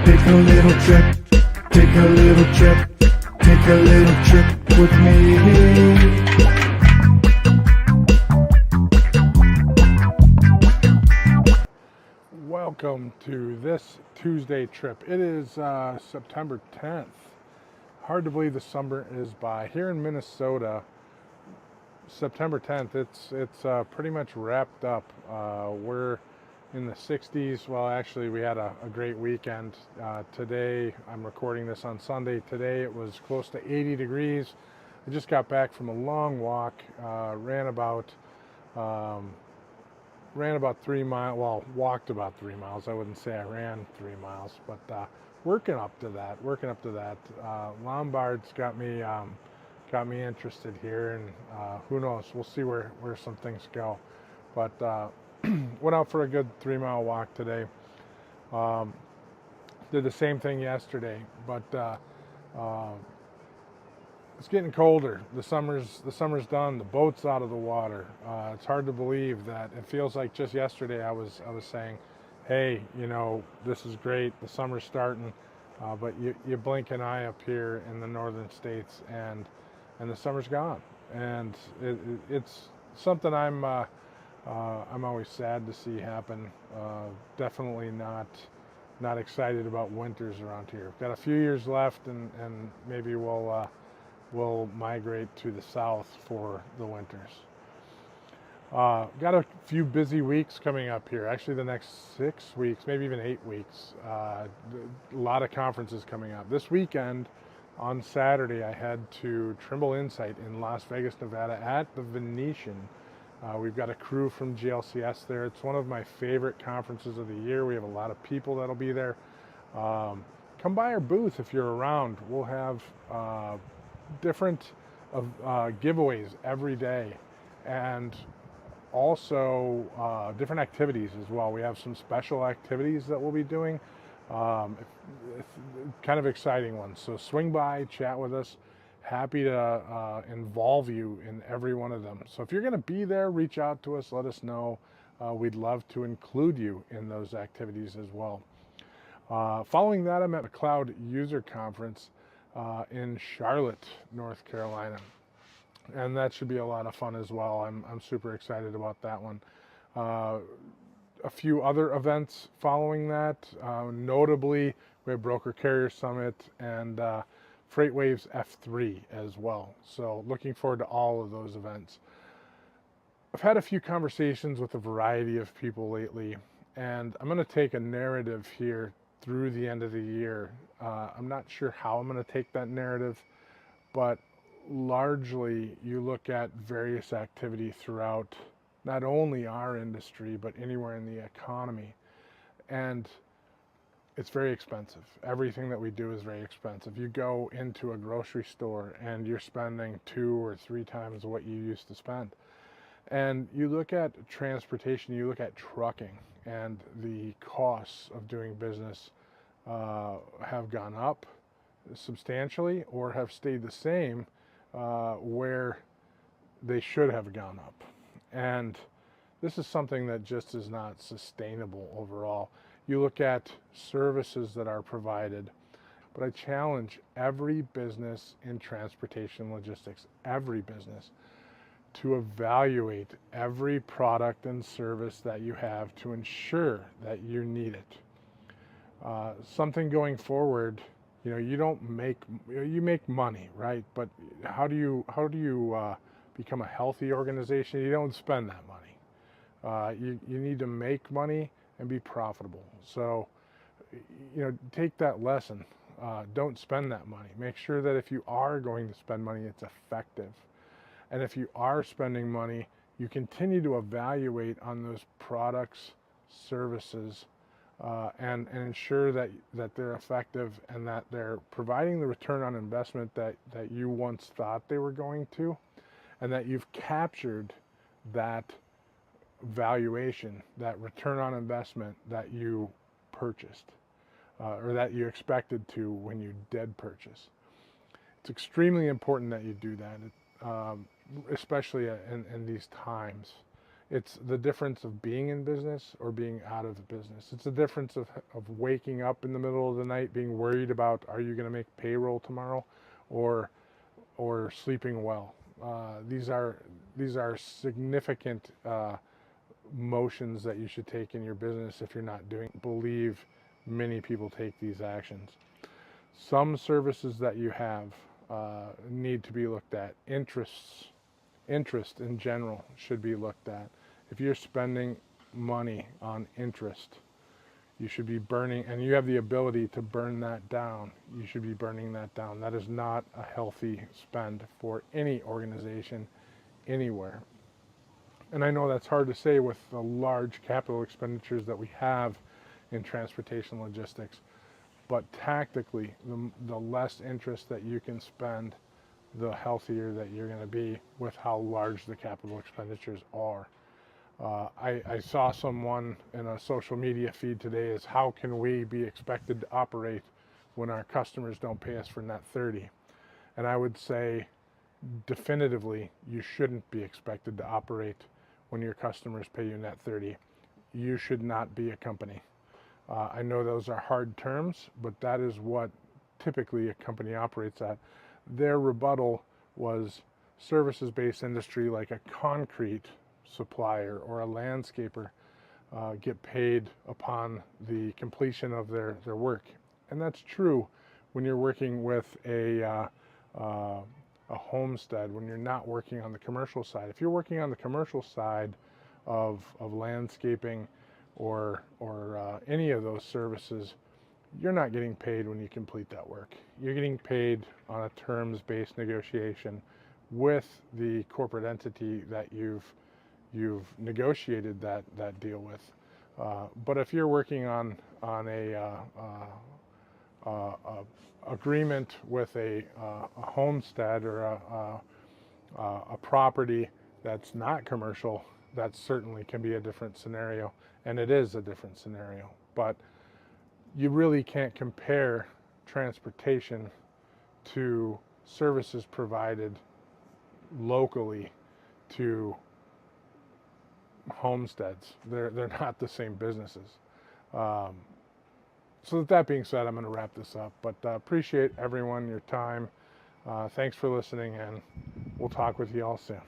Take a little trip, take a little trip, take a little trip with me. Welcome to this Tuesday trip. It is September 10th. Hard to believe the summer is by. Here in Minnesota, September 10th, it's pretty much wrapped up. We're in the 60s. Well, actually, we had a great weekend. Today, I'm recording this on Sunday. Today, it was close to 80 degrees. I just got back from a long walk, ran about 3 miles, well, walked about 3 miles. I wouldn't say I ran 3 miles, but working up to that. Lombard's got me interested here, and who knows, we'll see where some things go. But went out for a good 3 mile walk today. Did the same thing yesterday, but it's getting colder. The summer's done. The boat's out of the water. It's hard to believe that it feels like just yesterday I was saying, hey, this is great. The summer's starting, but you blink an eye up here in the northern states, and the summer's gone. And it's something I'm always sad to see happen. Definitely not excited about winters around here. Got a few years left, and maybe we'll migrate to the south for the winters. Got a few busy weeks coming up here. Actually, the next 6 weeks, maybe even 8 weeks. A lot of conferences coming up. This weekend, on Saturday, I head to Trimble Insight in Las Vegas, Nevada at the Venetian. We've got a crew from GLCS there. It's one of my favorite conferences of the year. We have a lot of people that'll be there. Come by our booth if you're around. We'll have different giveaways every day, and also different activities as well. We have some special activities that we'll be doing, kind of exciting ones. So swing by, chat with us. Happy to involve you in every one of them. So if you're going to be there, reach out to us, let us know. We'd love to include you in those activities as well. Following that, I'm at a Cloud User Conference in Charlotte, North Carolina, and that should be a lot of fun as well. I'm super excited about that one. A few other events following that, notably we have Broker Carrier Summit and FreightWaves F3 as well. So looking forward to all of those events. I've had a few conversations with a variety of people lately, and I'm going to take a narrative here through the end of the year. I'm not sure how I'm going to take that narrative, but largely you look at various activity throughout not only our industry, but anywhere in the economy, and it's very expensive. Everything that we do is very expensive. You go into a grocery store and you're spending 2 or 3 times what you used to spend. And you look at transportation, you look at trucking, and the costs of doing business have gone up substantially or have stayed the same where they should have gone up. And this is something that just is not sustainable overall. You look at services that are provided, but I challenge every business in transportation logistics, every business, to evaluate every product and service that you have to ensure that you need it. Something going forward, you make money, right? But how do you become a healthy organization? You don't spend that money. You need to make money and be profitable. So, take that lesson. Don't spend that money. Make sure that if you are going to spend money, it's effective. And if you are spending money, you continue to evaluate on those products, services, and ensure that they're effective and that they're providing the return on investment that you once thought they were going to, and that you've captured that valuation, that return on investment that you purchased, or that you expected to when you did purchase. It's extremely important that you do that, especially in these times. It's the difference of being in business or being out of the business. It's the difference of waking up in the middle of the night being worried about, are you going to make payroll tomorrow, or sleeping well. These are significant motions that you should take in your business if you're not doing. Believe many people take these actions. Some services that you have need to be looked at. Interest in general should be looked at. If you're spending money on interest, you should be burning, and you have the ability to burn that down, you should be burning that down. That is not a healthy spend for any organization anywhere. And I know that's hard to say with the large capital expenditures that we have in transportation logistics, but tactically, the less interest that you can spend, the healthier that you're going to be with how large the capital expenditures are. I saw someone in a social media feed today is, how can we be expected to operate when our customers don't pay us for net 30? And I would say definitively, you shouldn't be expected to operate when your customers pay you net 30. You should not be a company. I know those are hard terms, but that is what typically a company operates at. Their rebuttal was services-based industry like a concrete supplier or a landscaper get paid upon the completion of their work. And that's true when you're working with a homestead, when you're not working on the commercial side. If you're working on the commercial side of landscaping or any of those services, you're not getting paid when you complete that work. You're getting paid on a terms-based negotiation with the corporate entity that you've negotiated that deal with. But if you're working on a agreement with a homestead or a property that's not commercial, that certainly can be a different scenario, and it is a different scenario. But you really can't compare transportation to services provided locally to homesteads. They're not the same businesses. So with that being said, I'm going to wrap this up. But appreciate everyone, your time. Thanks for listening, and we'll talk with you all soon.